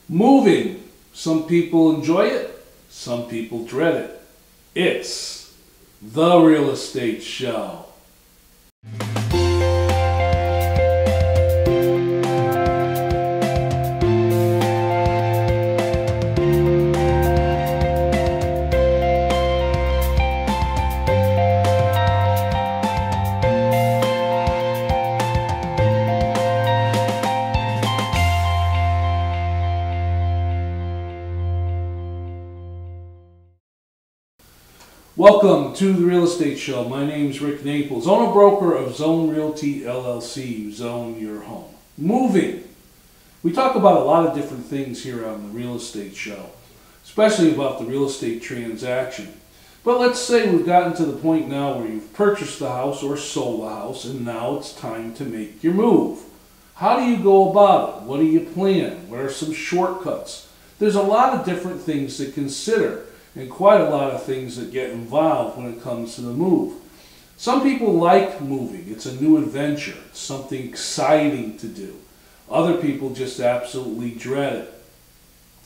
Moving. Some people enjoy it, some people dread it. It's the Real Estate Show. Welcome to the Real Estate Show. My name is Rick Naples, owner broker of Zone Realty LLC. Zone your home. Moving. We talk about a lot of different things here on the Real Estate Show, especially about the real estate transaction. But let's say we've gotten to the point now where you've purchased the house or sold the house, and now it's time to make your move. How do you go about it? What do you plan? What are some shortcuts? There's a lot of different things to consider, and quite a lot of things that get involved when it comes to the move. Some people like moving. It's a new adventure. It's something exciting to do. Other people just absolutely dread it.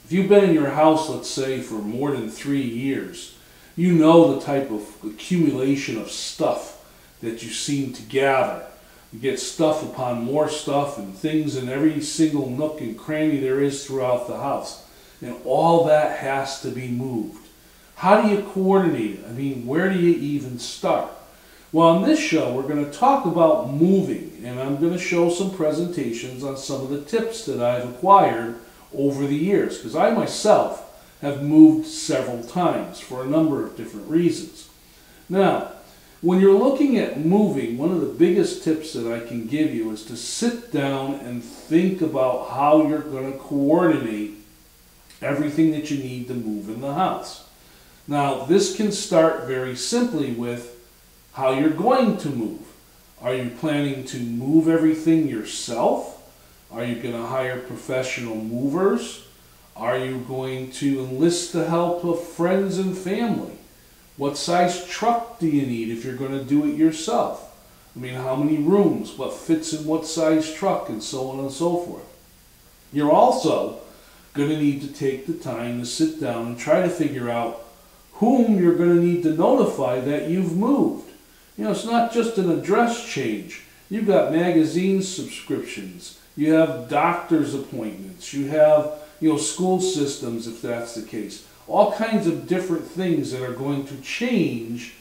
If you've been in your house, let's say, for more than 3 years, you know the type of accumulation of stuff that you seem to gather. You get stuff upon more stuff and things in every single nook and cranny there is throughout the house. And all that has to be moved. How do you coordinate it? I mean, where do you even start? Well, on this show, we're going to talk about moving, and I'm going to show some presentations on some of the tips that I've acquired over the years, because I myself have moved several times for a number of different reasons. Now, when you're looking at moving, one of the biggest tips that I can give you is to sit down and think about how you're going to coordinate everything that you need to move in the house. Now, this can start very simply with how you're going to move. Are you planning to move everything yourself? Are you going to hire professional movers? Are you going to enlist the help of friends and family? What size truck do you need if you're going to do it yourself? I mean, how many rooms? What fits in what size truck? And so on and so forth. You're also going to need to take the time to sit down and try to figure out whom you're going to need to notify that you've moved. You know, it's not just an address change. You've got magazine subscriptions. You have doctor's appointments. You have, school systems, if that's the case. All kinds of different things that are going to change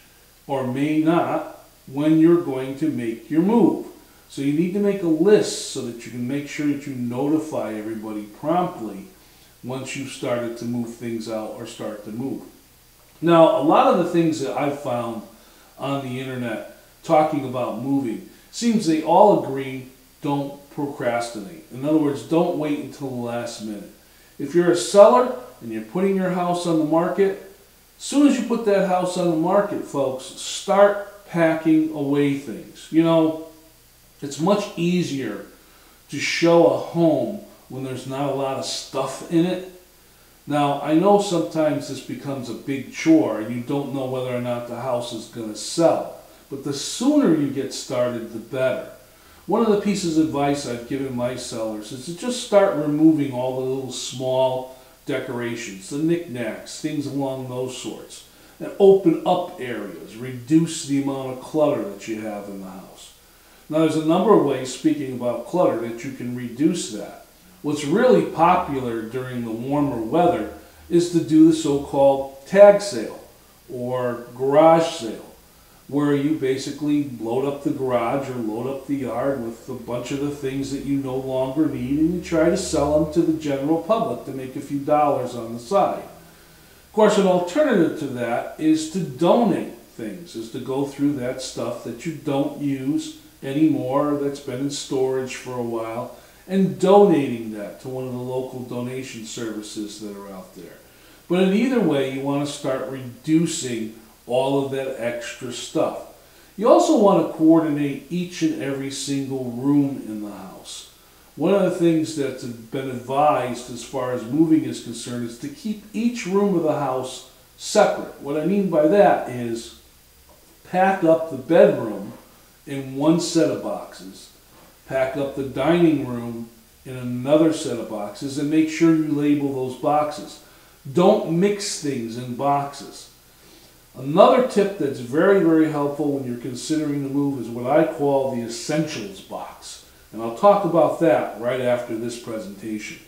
or may not when you're going to make your move. So you need to make a list so that you can make sure that you notify everybody promptly once you've started to move things out or start to move. Now, a lot of the things that I've found on the internet talking about moving, seems they all agree, don't procrastinate. In other words, don't wait until the last minute. If you're a seller and you're putting your house on the market, as soon as you put that house on the market, folks, start packing away things. You know, it's much easier to show a home when there's not a lot of stuff in it. Now, I know sometimes this becomes a big chore and you don't know whether or not the house is going to sell. But the sooner you get started, the better. One of the pieces of advice I've given my sellers is to just start removing all the little small decorations, the knickknacks, things along those sorts. And open up areas, reduce the amount of clutter that you have in the house. Now, there's a number of ways, speaking about clutter, that you can reduce that. What's really popular during the warmer weather is to do the so-called tag sale or garage sale, where you basically load up the garage or load up the yard with a bunch of the things that you no longer need, and you try to sell them to the general public to make a few dollars on the side. Of course, an alternative to that is to donate things, is to go through that stuff that you don't use anymore, that's been in storage for a while, and donating that to one of the local donation services that are out there. But in either way, you want to start reducing all of that extra stuff. You also want to coordinate each and every single room in the house. One of the things that's been advised as far as moving is concerned is to keep each room of the house separate. What I mean by that is pack up the bedroom in one set of boxes, pack up the dining room in another set of boxes, and make sure you label those boxes. Don't mix things in boxes. Another tip that's very, very helpful when you're considering the move is what I call the essentials box. And I'll talk about that right after this presentation.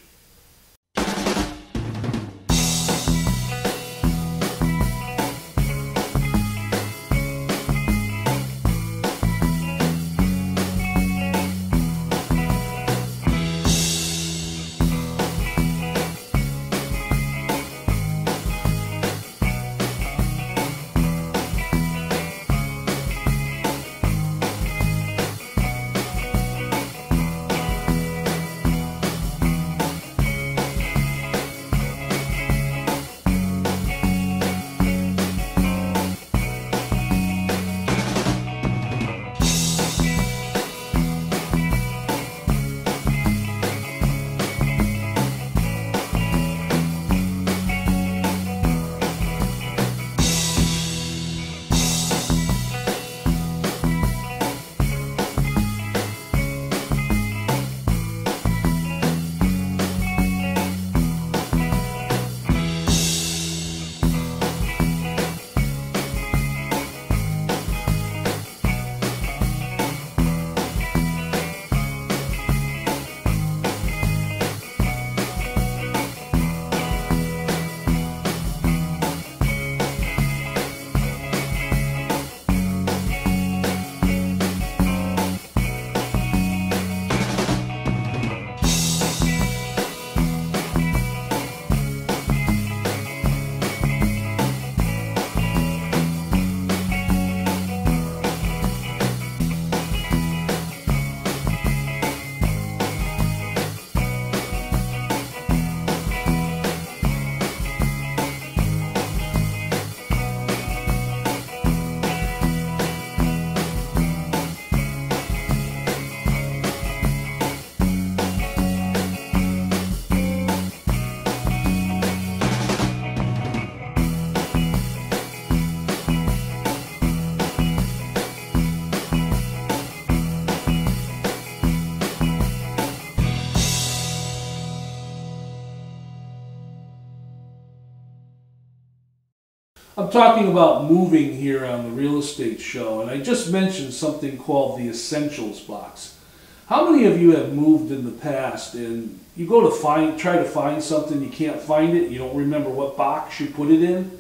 I'm talking about moving here on the real estate show, and I just mentioned something called the essentials box. How many of you have moved in the past and you go to try to find something, you can't find it, you don't remember what box you put it in?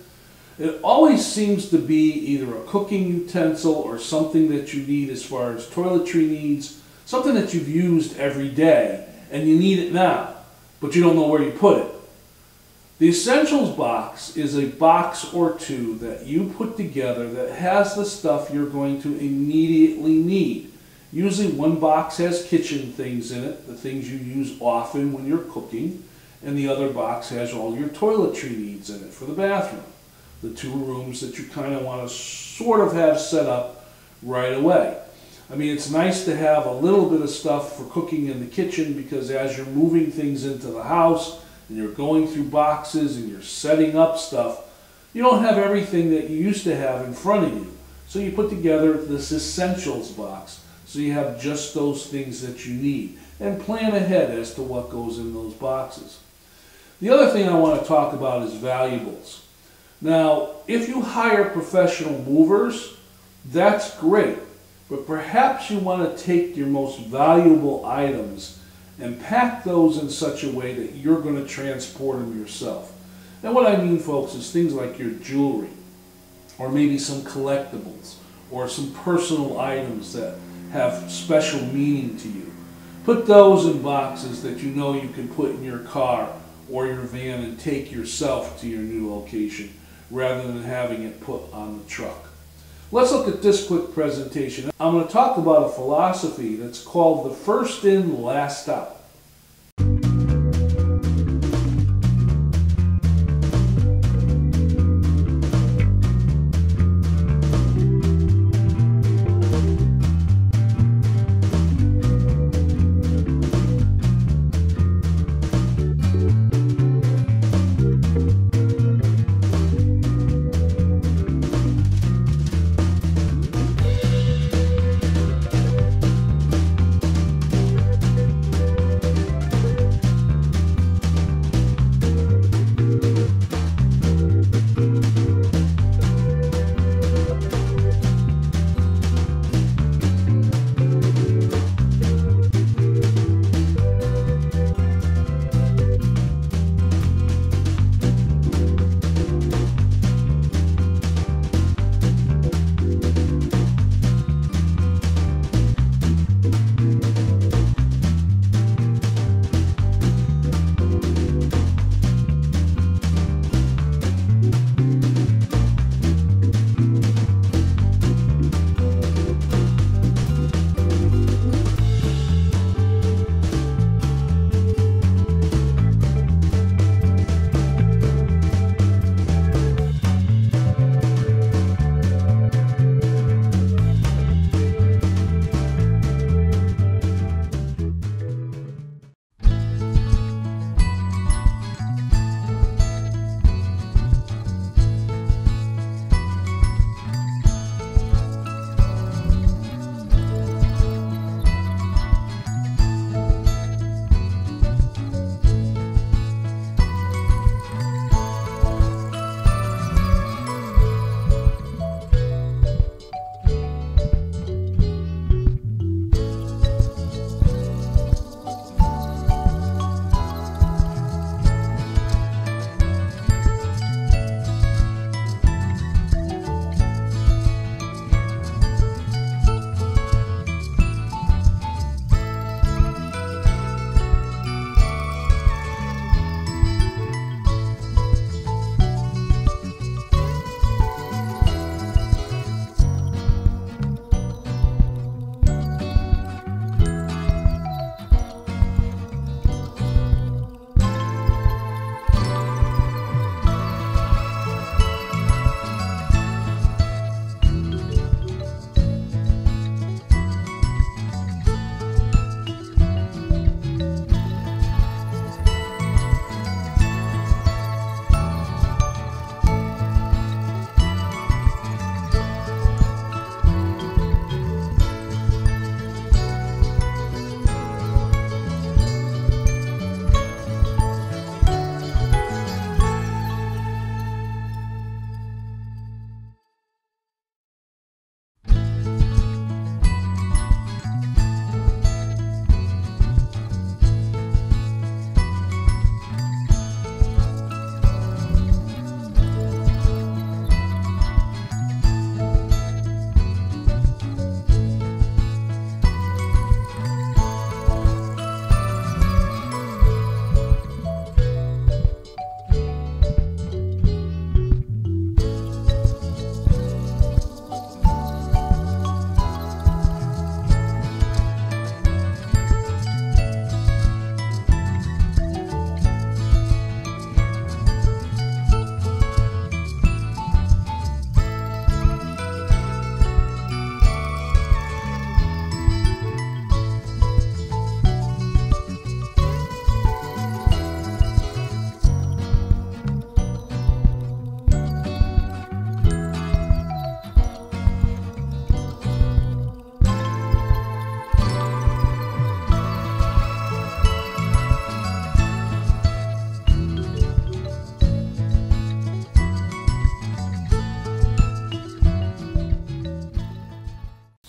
It always seems to be either a cooking utensil or something that you need as far as toiletry needs, something that you've used every day and you need it now, but you don't know where you put it. The essentials box is a box or two that you put together that has the stuff you're going to immediately need. Usually one box has kitchen things in it, the things you use often when you're cooking, and the other box has all your toiletry needs in it for the bathroom. The two rooms that you kind of want to sort of have set up right away. I mean, it's nice to have a little bit of stuff for cooking in the kitchen because as you're moving things into the house, and you're going through boxes and you're setting up stuff, you don't have everything that you used to have in front of you. So you put together this essentials box so you have just those things that you need and plan ahead as to what goes in those boxes. The other thing I want to talk about is valuables. Now, if you hire professional movers, that's great, but perhaps you want to take your most valuable items and pack those in such a way that you're going to transport them yourself. And what I mean, folks, is things like your jewelry, or maybe some collectibles, or some personal items that have special meaning to you. Put those in boxes that you know you can put in your car or your van and take yourself to your new location, rather than having it put on the truck. Let's look at this quick presentation. I'm going to talk about a philosophy that's called the first in, last out.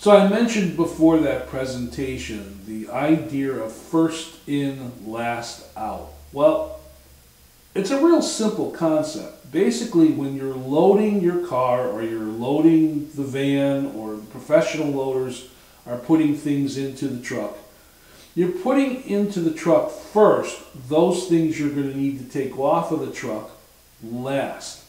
So I mentioned before that presentation the idea of first in, last out. Well, it's a real simple concept. Basically, when you're loading your car or you're loading the van or professional loaders are putting things into the truck, you're putting into the truck first those things you're going to need to take off of the truck last.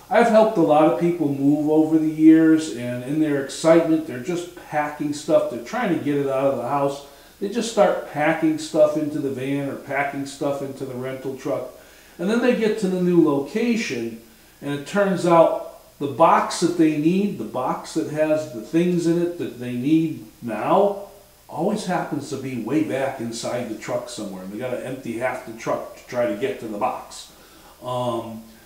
I've helped a lot of people move over the years, and in their excitement, they're just packing stuff. They're trying to get it out of the house. They just start packing stuff into the van or packing stuff into the rental truck. And then they get to the new location, and it turns out the box that they need, the box that has the things in it that they need now, always happens to be way back inside the truck somewhere. And they got to empty half the truck to try to get to the box.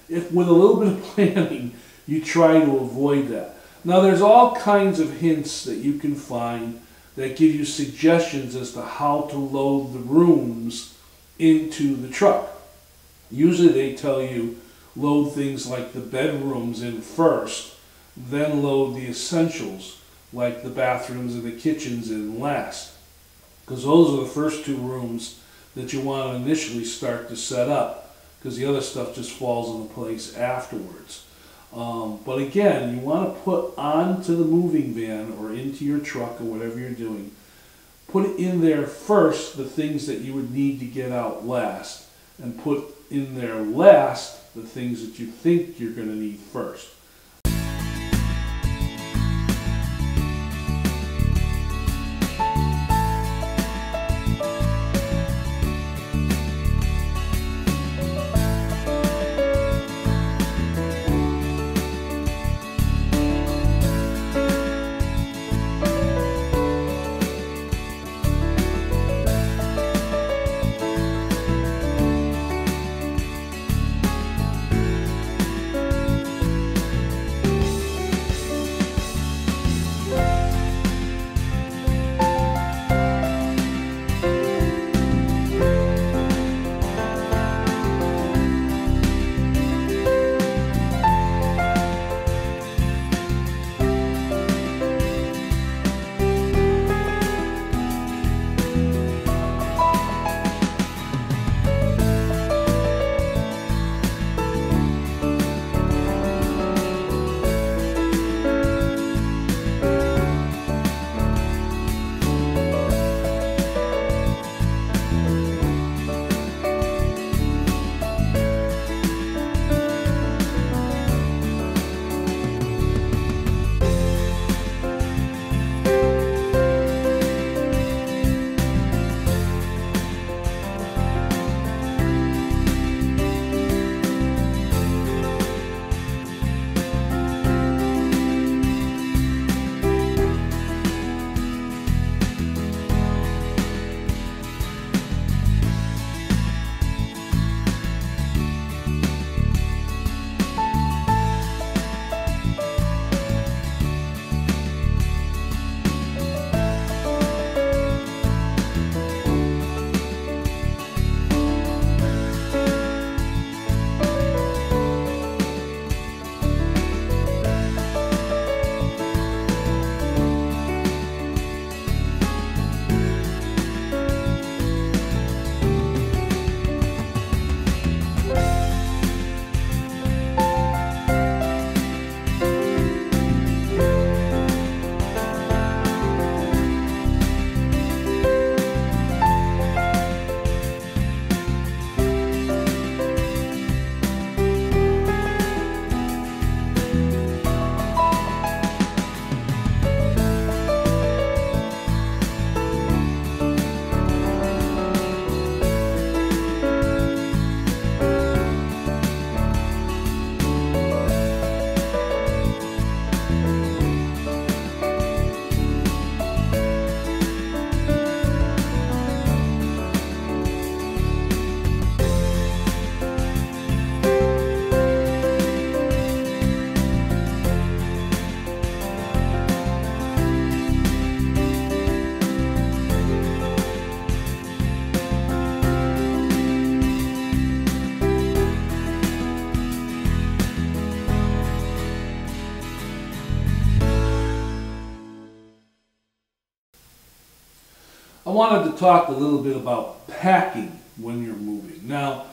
If with a little bit of planning, you try to avoid that. Now, there's all kinds of hints that you can find that give you suggestions as to how to load the rooms into the truck. Usually they tell you load things like the bedrooms in first, then load the essentials like the bathrooms and the kitchens in last. Because those are the first two rooms that you want to initially start to set up, because the other stuff just falls into place afterwards. But again, you want to put onto the moving van or into your truck or whatever you're doing, put in there first the things that you would need to get out last, and put in there last the things that you think you're going to need first. wanted to talk a little bit about packing when you're moving. Now,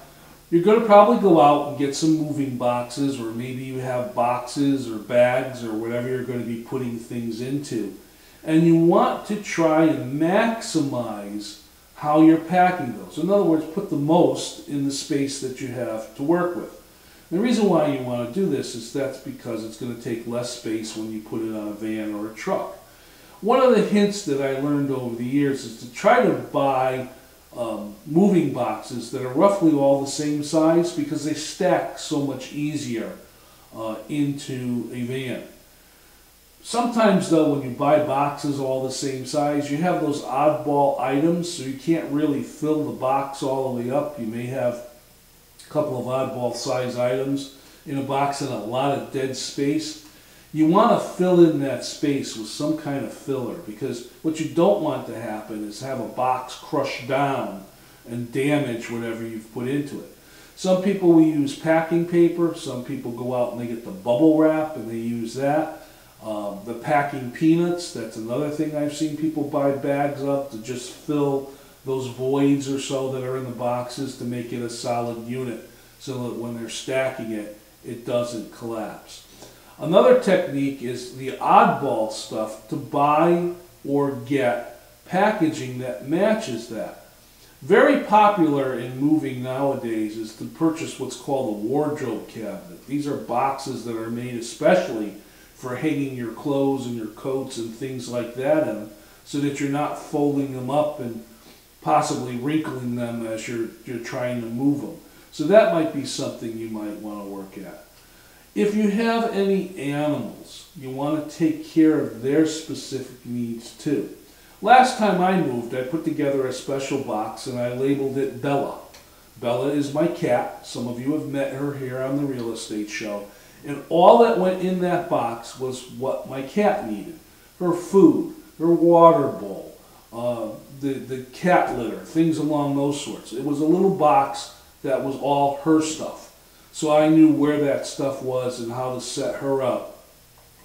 you're going to probably go out and get some moving boxes, or maybe you have boxes or bags or whatever you're going to be putting things into. And you want to try and maximize how you're packing those. In other words, put the most in the space that you have to work with. The reason why you want to do this is that's because it's going to take less space when you put it on a van or a truck. One of the hints that I learned over the years is to try to buy moving boxes that are roughly all the same size, because they stack so much easier into a van. Sometimes though, when you buy boxes all the same size, you have those oddball items, so you can't really fill the box all the way up. You may have a couple of oddball size items in a box and a lot of dead space. You want to fill in that space with some kind of filler, because what you don't want to happen is have a box crush down and damage whatever you've put into it. Some people will use packing paper, some people go out and they get the bubble wrap and they use that. The packing peanuts, that's another thing I've seen people buy bags up to just fill those voids or so that are in the boxes to make it a solid unit, so that when they're stacking it, it doesn't collapse. Another technique is the oddball stuff, to buy or get packaging that matches that. Very popular in moving nowadays is to purchase what's called a wardrobe cabinet. These are boxes that are made especially for hanging your clothes and your coats and things like that in, so that you're not folding them up and possibly wrinkling them as you're trying to move them. So that might be something you might want to work at. If you have any animals, you want to take care of their specific needs too. Last time I moved, I put together a special box and I labeled it Bella. Bella is my cat. Some of you have met her here on the Real Estate Show. And all that went in that box was what my cat needed. Her food, her water bowl, the cat litter, things along those sorts. It was a little box that was all her stuff. So I knew where that stuff was and how to set her up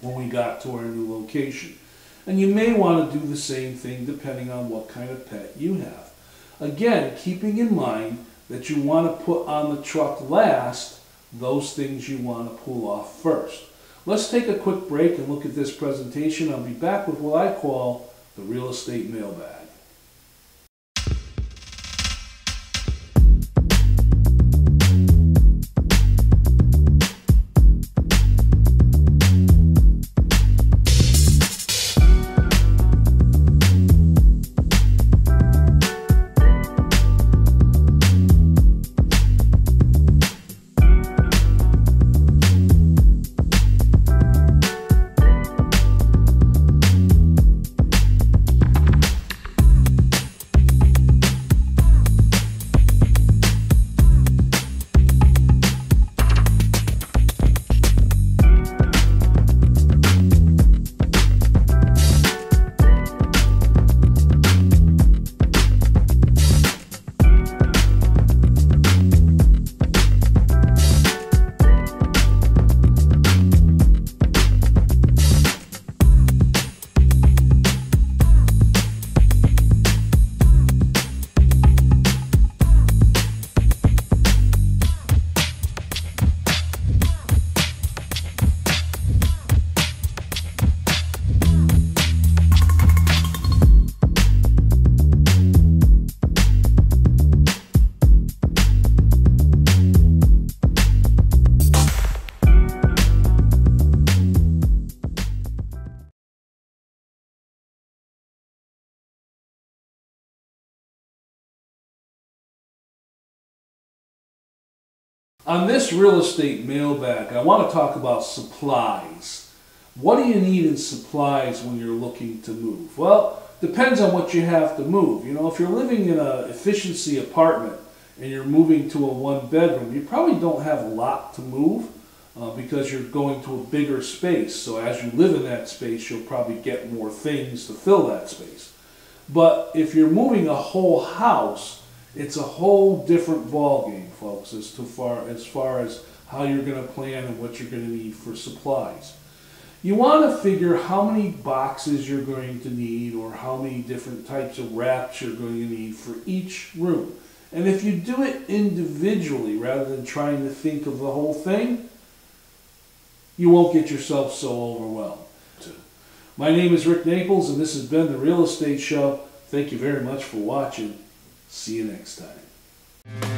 when we got to our new location. And you may want to do the same thing depending on what kind of pet you have. Again, keeping in mind that you want to put on the truck last those things you want to pull off first. Let's take a quick break and look at this presentation. I'll be back with what I call the real estate mailbag. On this real estate mailbag, I want to talk about supplies. What do you need in supplies when you're looking to move? Well, depends on what you have to move. You know, if you're living in an efficiency apartment and you're moving to a one-bedroom, you probably don't have a lot to move because you're going to a bigger space. So as you live in that space, you'll probably get more things to fill that space. But if you're moving a whole house, it's a whole different ballgame, folks, as far as how you're going to plan and what you're going to need for supplies. You want to figure how many boxes you're going to need or how many different types of wraps you're going to need for each room. And if you do it individually rather than trying to think of the whole thing, you won't get yourself so overwhelmed. My name is Rick Naples, and this has been The Real Estate Show. Thank you very much for watching. See you next time.